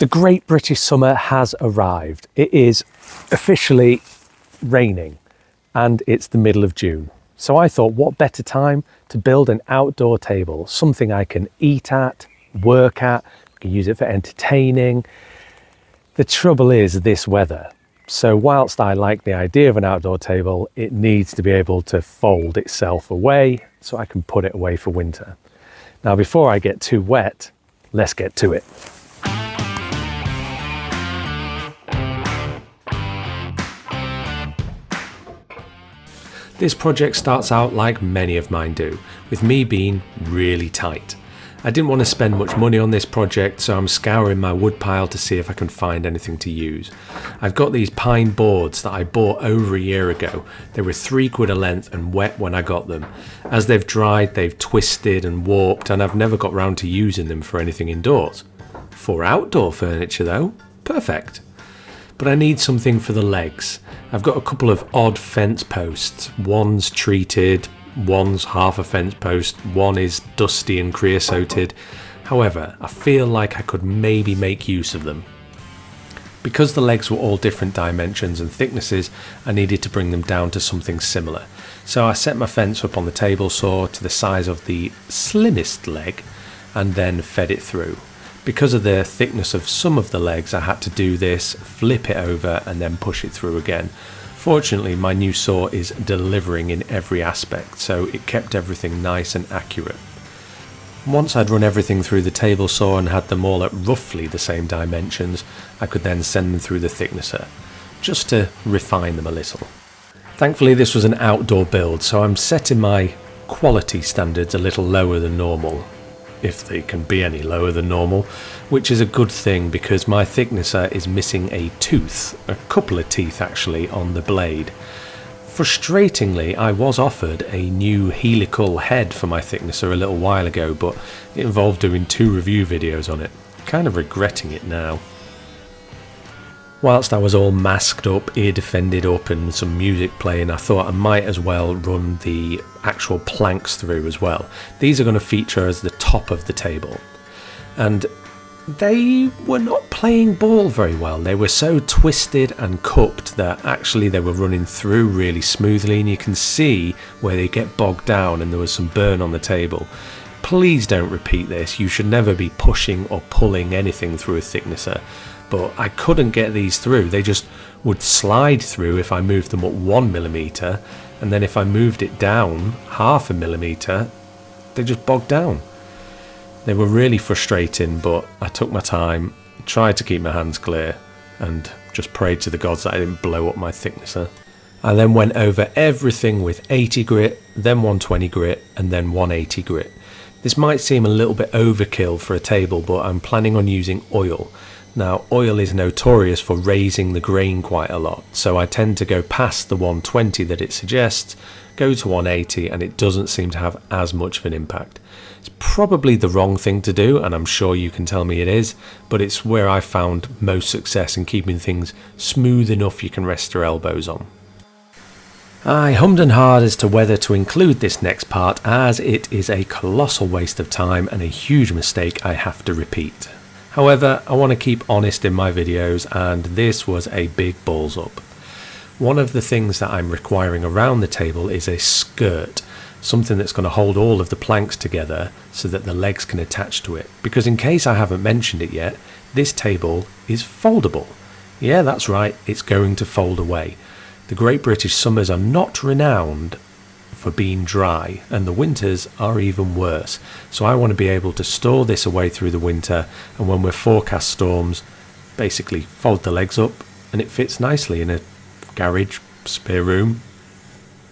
The Great British Summer has arrived. It is officially raining and it's the middle of June. So I thought, what better time to build an outdoor table, something I can eat at, work at, I can use it for entertaining. The trouble is this weather. So whilst I like the idea of an outdoor table, it needs to be able to fold itself away so I can put it away for winter. Now, before I get too wet, let's get to it. This project starts out like many of mine do, with me being really tight. I didn't want to spend much money on this project, so I'm scouring my wood pile to see if I can find anything to use. I've got these pine boards that I bought over a year ago. They were £3 a length and wet when I got them. As they've dried, they've twisted and warped, and I've never got round to using them for anything indoors. For outdoor furniture though, perfect. But I need something for the legs. I've got a couple of odd fence posts. One's treated, one's half a fence post, one is dusty and creosoted. However, I feel like I could maybe make use of them. Because the legs were all different dimensions and thicknesses, I needed to bring them down to something similar. So I set my fence up on the table saw to the size of the slimmest leg and then fed it through. Because of the thickness of some of the legs, I had to do this, flip it over and then push it through again. Fortunately, my new saw is delivering in every aspect, so it kept everything nice and accurate. Once I'd run everything through the table saw and had them all at roughly the same dimensions, I could then send them through the thicknesser, just to refine them a little. Thankfully, this was an outdoor build, so I'm setting my quality standards a little lower than normal, if they can be any lower than normal, which is a good thing because my thicknesser is missing a tooth, a couple of teeth actually, on the blade. Frustratingly, I was offered a new helical head for my thicknesser a little while ago, but it involved doing 2 review videos on it. Kind of regretting it now. Whilst I was all masked up, ear defended up and some music playing, I thought I might as well run the actual planks through as well. These are going to feature as the top of the table. And they were not playing ball very well. They were so twisted and cupped that actually they were running through really smoothly, and you can see where they get bogged down and there was some burn on the table. Please don't repeat this. You should never be pushing or pulling anything through a thicknesser. But I couldn't get these through. They just would slide through if I moved them up 1mm, and then if I moved it down 0.5 millimeter, they just bogged down. They were really frustrating, but I took my time, tried to keep my hands clear, and just prayed to the gods that I didn't blow up my thicknesser. I then went over everything with 80 grit, then 120 grit, and then 180 grit. This might seem a little bit overkill for a table, but I'm planning on using oil. Now, oil is notorious for raising the grain quite a lot, so I tend to go past the 120 that it suggests, go to 180, and it doesn't seem to have as much of an impact. It's probably the wrong thing to do, and I'm sure you can tell me it is, but it's where I found most success in keeping things smooth enough you can rest your elbows on. I hummed and hawed as to whether to include this next part, as it is a colossal waste of time and a huge mistake I have to repeat. However, I want to keep honest in my videos, and this was a big balls up. One of the things that I'm requiring around the table is a skirt, something that's going to hold all of the planks together so that the legs can attach to it. Because in case I haven't mentioned it yet, this table is foldable. Yeah, that's right, it's going to fold away. The Great British Summers are not renowned for being dry, and the winters are even worse. So I want to be able to store this away through the winter, and when we're forecast storms, basically fold the legs up and it fits nicely in a garage, spare room,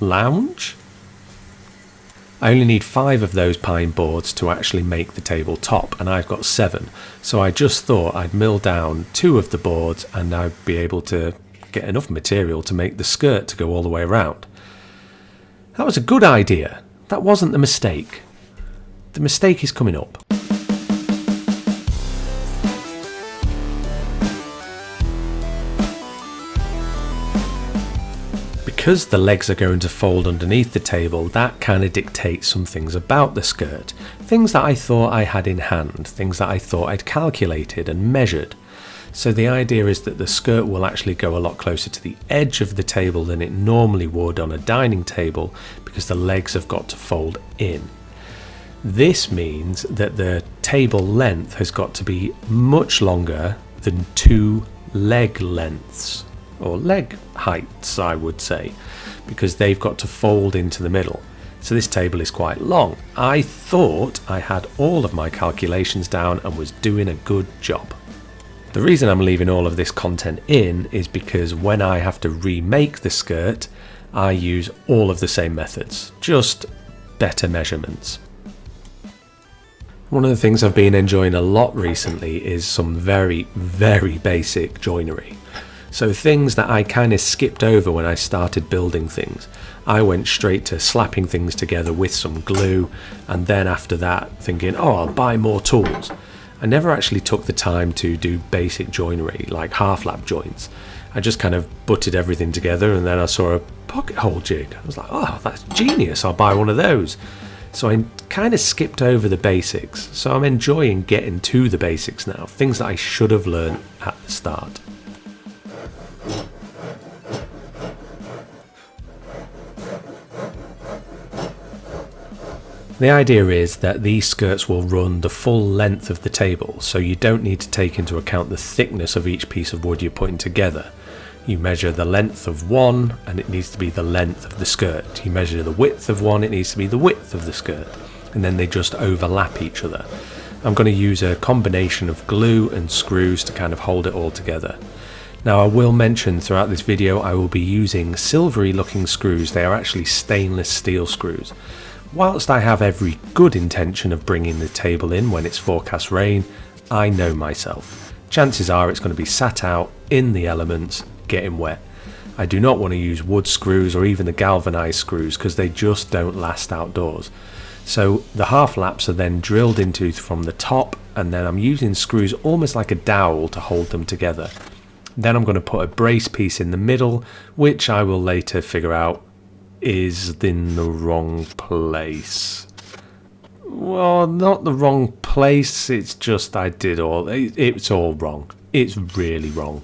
lounge. I only need 5 of those pine boards to actually make the table top, and I've got 7. So I just thought I'd mill down 2 of the boards and I'd be able to get enough material to make the skirt to go all the way around. That was a good idea. That wasn't the mistake. The mistake is coming up. Because the legs are going to fold underneath the table, that kind of dictates some things about the skirt. Things that I thought I had in hand, things that I thought I'd calculated and measured. So the idea is that the skirt will actually go a lot closer to the edge of the table than it normally would on a dining table, because the legs have got to fold in. This means that the table length has got to be much longer than 2 leg lengths, or leg heights I would say, because they've got to fold into the middle. So this table is quite long. I thought I had all of my calculations down and was doing a good job. The reason I'm leaving all of this content in is because when I have to remake the skirt, I use all of the same methods, just better measurements. One of the things I've been enjoying a lot recently is some very, very basic joinery. So things that I kind of skipped over when I started building things. I went straight to slapping things together with some glue, and then after that thinking, oh, I'll buy more tools. I never actually took the time to do basic joinery like half lap joints. I just kind of butted everything together, and then I saw a pocket hole jig. I was like, oh, that's genius, I'll buy one of those. So I kind of skipped over the basics. So I'm enjoying getting to the basics now, things that I should have learned at the start. The idea is that these skirts will run the full length of the table, so you don't need to take into account the thickness of each piece of wood you're putting together. You measure the length of one and it needs to be the length of the skirt. You measure the width of one, it needs to be the width of the skirt. And then they just overlap each other. I'm going to use a combination of glue and screws to kind of hold it all together. Now I will mention throughout this video I will be using silvery looking screws. They are actually stainless steel screws. Whilst I have every good intention of bringing the table in when it's forecast rain, I know myself. Chances are it's going to be sat out in the elements, getting wet. I do not want to use wood screws or even the galvanized screws because they just don't last outdoors. So the half laps are then drilled into from the top, and then I'm using screws almost like a dowel to hold them together. Then I'm going to put a brace piece in the middle, which I will later figure out is in the wrong place. Well, not the wrong place, it's just I did all, it's all wrong. It's really wrong.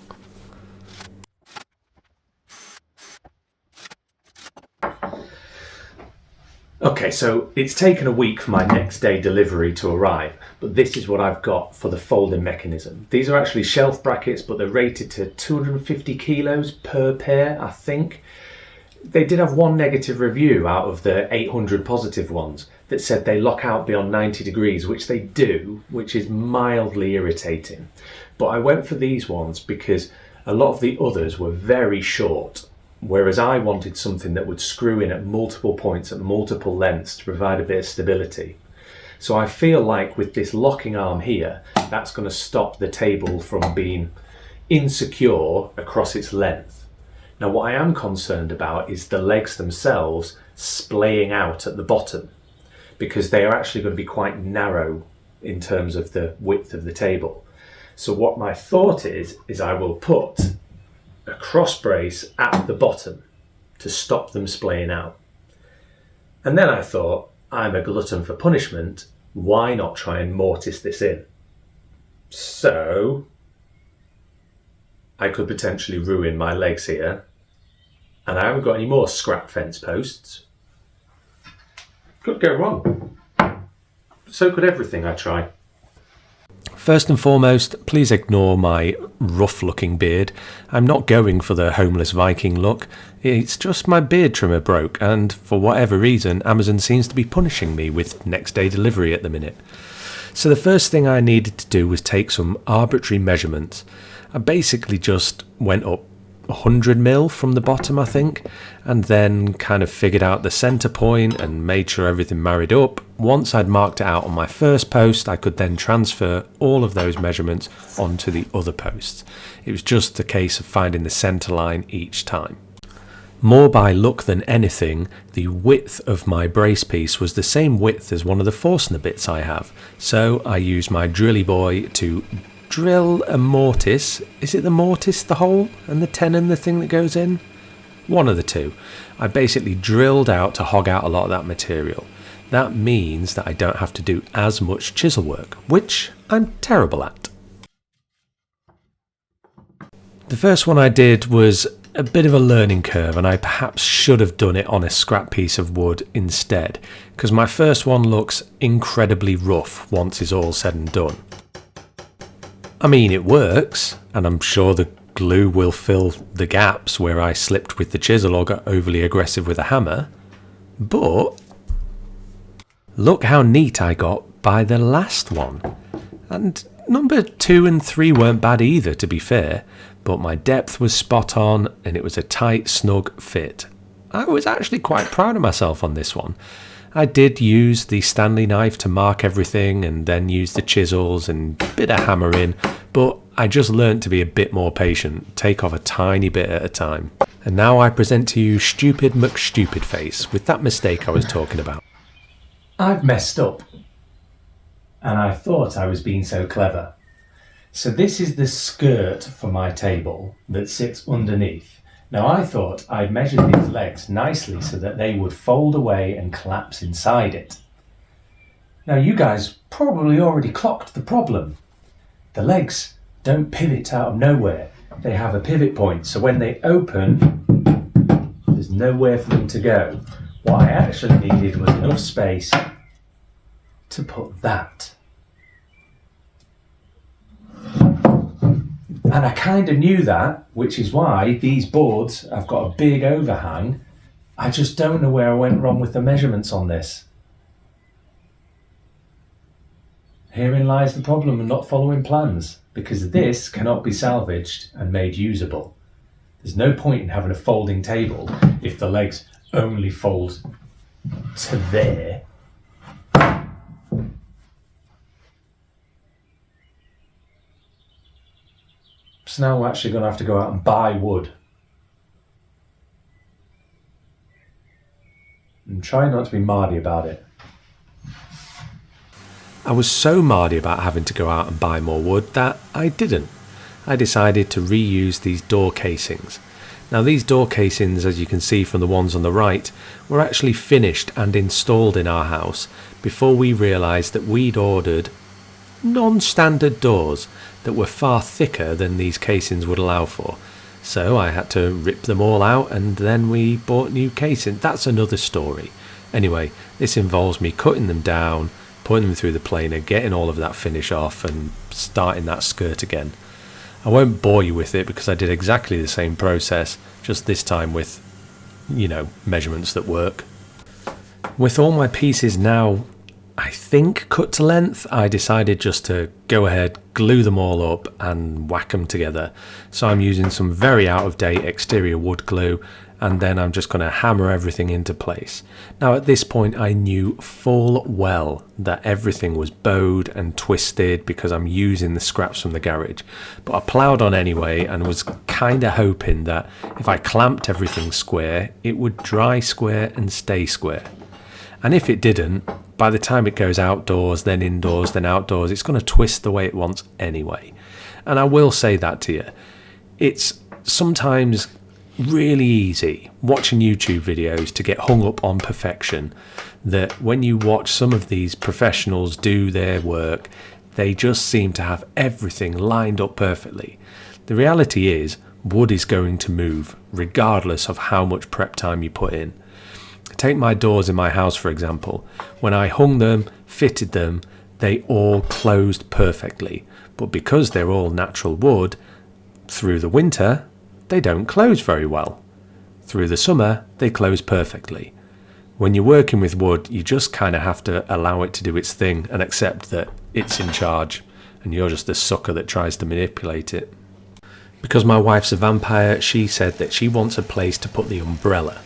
Okay, so it's taken a week for my next day delivery to arrive, but this is what I've got for the folding mechanism. These are actually shelf brackets, but they're rated to 250 kilos per pair, I think. They did have one negative review out of the 800 positive ones that said they lock out beyond 90 degrees, which they do, which is mildly irritating. But I went for these ones because a lot of the others were very short, whereas I wanted something that would screw in at multiple points at multiple lengths to provide a bit of stability. So I feel like with this locking arm here, that's going to stop the table from being insecure across its length. Now what I am concerned about is the legs themselves splaying out at the bottom, because they are actually going to be quite narrow in terms of the width of the table. So what my thought is I will put a cross brace at the bottom to stop them splaying out. And then I thought, I'm a glutton for punishment, why not try and mortise this in? So I could potentially ruin my legs here, and I haven't got any more scrap fence posts. Could go wrong. So could everything I try. First and foremost, please ignore my rough looking beard. I'm not going for the homeless Viking look. It's just my beard trimmer broke, and for whatever reason Amazon seems to be punishing me with next day delivery at the minute. So the first thing I needed to do was take some arbitrary measurements. I basically just went up 100 mil from the bottom, I think, and then kind of figured out the center point and made sure everything married up. Once I'd marked it out on my first post, I could then transfer all of those measurements onto the other posts. It was just a case of finding the center line each time. More by luck than anything, the width of my brace piece was the same width as one of the Forstner bits I have, so I used my drilly boy to drill a mortise. Is it the mortise, the hole, and the tenon, the thing that goes in? One of the two. I basically drilled out to hog out a lot of that material. That means that I don't have to do as much chisel work, which I'm terrible at. The first one I did was a bit of a learning curve, and I perhaps should have done it on a scrap piece of wood instead, because my first one looks incredibly rough once it's all said and done. I mean, it works, and I'm sure the glue will fill the gaps where I slipped with the chisel or got overly aggressive with a hammer, but look how neat I got by the last one. And number 2 and 3 weren't bad either, to be fair, but my depth was spot on and it was a tight, snug fit. I was actually quite proud of myself on this one. I did use the Stanley knife to mark everything and then use the chisels and a bit of hammering, but I just learnt to be a bit more patient, take off a tiny bit at a time. And now I present to you Stupid McStupidface with that mistake I was talking about. I've messed up, and I thought I was being so clever. So this is the skirt for my table that sits underneath. Now I thought I'd measured these legs nicely so that they would fold away and collapse inside it. Now you guys probably already clocked the problem. The legs don't pivot out of nowhere. They have a pivot point, so when they open, there's nowhere for them to go. What I actually needed was enough space to put that. And I kind of knew that, which is why these boards have got a big overhang. I just don't know where I went wrong with the measurements on this. Herein lies the problem of not following plans, because this cannot be salvaged and made usable. There's no point in having a folding table if the legs only fold to there. So now we're actually going to have to go out and buy wood. And try not to be mardy about it. I was so mardy about having to go out and buy more wood that I didn't. I decided to reuse these door casings. Now these door casings, as you can see from the ones on the right, were actually finished and installed in our house before we realised that we'd ordered non-standard doors that were far thicker than these casings would allow for. So I had to rip them all out and then we bought new casings. That's another story. Anyway, this involves me cutting them down, putting them through the planer, getting all of that finish off and starting that skirt again. I won't bore you with it because I did exactly the same process, just this time with, measurements that work. With all my pieces now, I think, cut to length, I decided just to go ahead, glue them all up and whack them together. So I'm using some very out-of-date exterior wood glue, and then I'm just going to hammer everything into place. Now at this point I knew full well that everything was bowed and twisted because I'm using the scraps from the garage, but I ploughed on anyway and was kind of hoping that if I clamped everything square it would dry square and stay square. And if it didn't, by the time it goes outdoors, then indoors, then outdoors, it's going to twist the way it wants anyway. And I will say that to you. It's sometimes really easy watching YouTube videos to get hung up on perfection, that when you watch some of these professionals do their work, they just seem to have everything lined up perfectly. The reality is, wood is going to move regardless of how much prep time you put in. Take my doors in my house for example. When I hung them, fitted them, they all closed perfectly. But because they're all natural wood, through the winter, they don't close very well. Through the summer, they close perfectly. When you're working with wood, you just kind of have to allow it to do its thing and accept that it's in charge and you're just the sucker that tries to manipulate it. Because my wife's a vampire, she said that she wants a place to put the umbrella.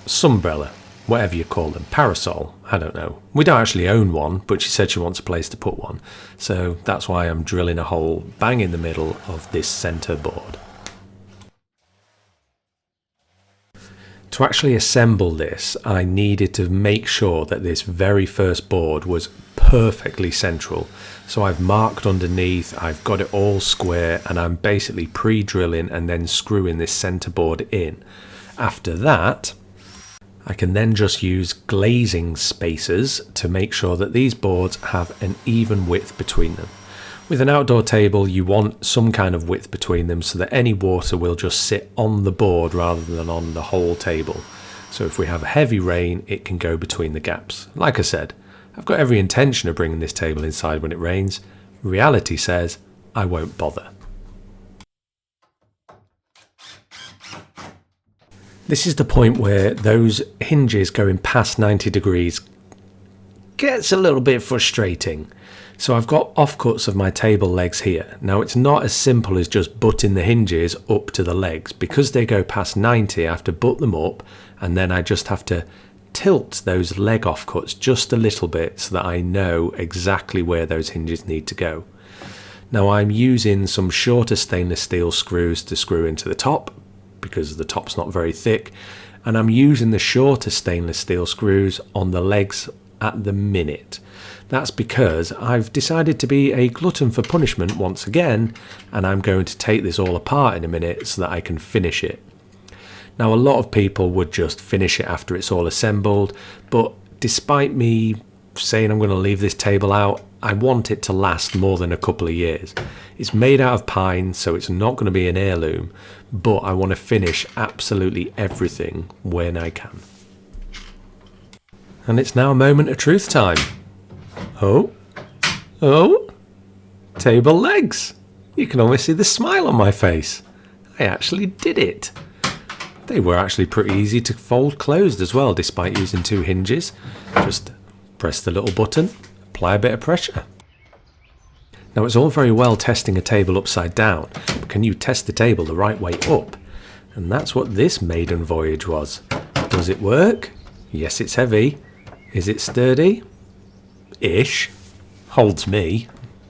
Sunbrella. Whatever you call them, parasol, I don't know. We don't actually own one, but she said she wants a place to put one. So that's why I'm drilling a hole bang in the middle of this centre board. To actually assemble this, I needed to make sure that this very first board was perfectly central. So I've marked underneath, I've got it all square, and I'm basically pre-drilling and then screwing this centre board in. After that, I can then just use glazing spacers to make sure that these boards have an even width between them. With an outdoor table, you want some kind of width between them so that any water will just sit on the board rather than on the whole table. So if we have heavy rain, it can go between the gaps. Like I said, I've got every intention of bringing this table inside when it rains. Reality says I won't bother. This is the point where those hinges going past 90 degrees gets a little bit frustrating. So I've got offcuts of my table legs here. Now it's not as simple as just butting the hinges up to the legs. Because they go past 90, I have to butt them up, and then I just have to tilt those leg offcuts just a little bit so that I know exactly where those hinges need to go. Now I'm using some shorter stainless steel screws to screw into the top, because the top's not very thick, and I'm using the shorter stainless steel screws on the legs at the minute. That's because I've decided to be a glutton for punishment once again, and I'm going to take this all apart in a minute so that I can finish it. Now a lot of people would just finish it after it's all assembled, but despite me saying I'm going to leave this table out, I want it to last more than a couple of years. It's made out of pine, so it's not going to be an heirloom, but I want to finish absolutely everything when I can. And it's now a moment of truth time. Oh, table legs. You can almost see the smile on my face. I actually did it. They were actually pretty easy to fold closed as well, despite using two hinges. Just press the little button, apply a bit of pressure. Now it's all very well testing a table upside down, but can you test the table the right way up? And that's what this maiden voyage was. Does it work? Yes, it's heavy. Is it sturdy? Ish. Holds me.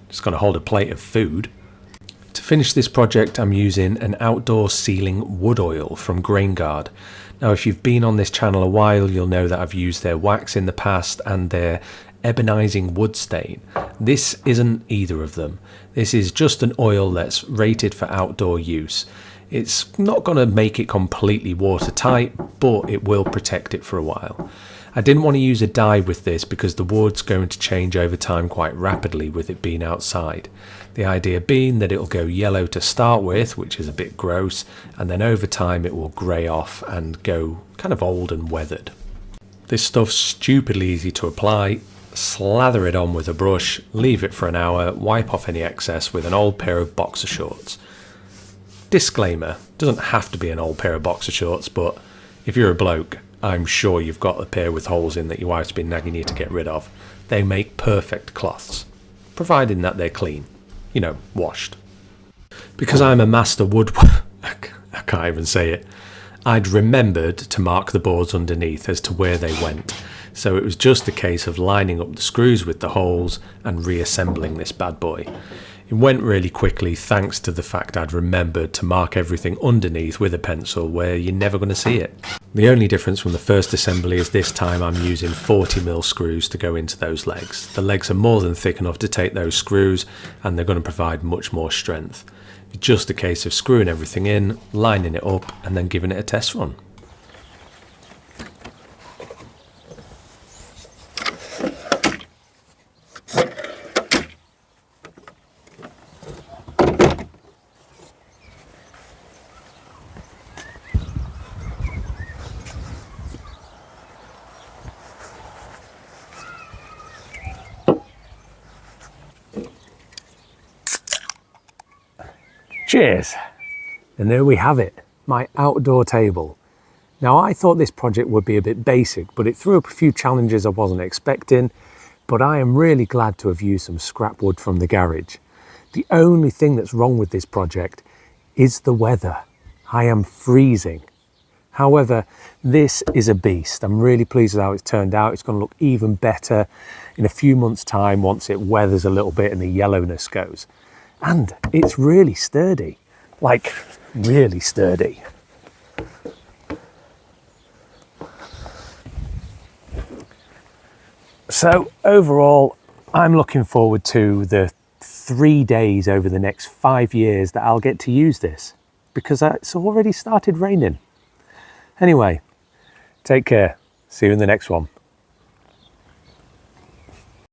Just going to hold a plate of food. To finish this project, I'm using an outdoor sealing wood oil from GrainGuard. Now if you've been on this channel a while, you'll know that I've used their wax in the past and their ebonizing wood stain. This isn't either of them. This is just an oil that's rated for outdoor use. It's not going to make it completely watertight, but it will protect it for a while. I didn't want to use a dye with this because the wood's going to change over time quite rapidly with it being outside. The idea being that it'll go yellow to start with, which is a bit gross, and then over time it will grey off and go kind of old and weathered. This stuff's stupidly easy to apply. Slather it on with a brush, leave it for an hour, wipe off any excess with an old pair of boxer shorts. Disclaimer, doesn't have to be an old pair of boxer shorts, but if you're a bloke, I'm sure you've got a pair with holes in that your wife's been nagging you to get rid of. They make perfect cloths, providing that they're clean, washed. Because I'm a master I can't even say it, I'd remembered to mark the boards underneath as to where they went, so it was just a case of lining up the screws with the holes and reassembling this bad boy. It went really quickly thanks to the fact I'd remembered to mark everything underneath with a pencil where you're never going to see it. The only difference from the first assembly is this time I'm using 40mm screws to go into those legs. The legs are more than thick enough to take those screws, and they're going to provide much more strength. It's just a case of screwing everything in, lining it up, and then giving it a test run. Cheers! And there we have it, my outdoor table. Now I thought this project would be a bit basic, but it threw up a few challenges I wasn't expecting, but I am really glad to have used some scrap wood from the garage. The only thing that's wrong with this project is the weather. I am freezing. However, this is a beast. I'm really pleased with how it's turned out. It's going to look even better in a few months' time once it weathers a little bit and the yellowness goes. And it's really sturdy, like really sturdy. So overall, I'm looking forward to the 3 days over the next 5 years that I'll get to use this, because it's already started raining. Anyway, take care. See you in the next one.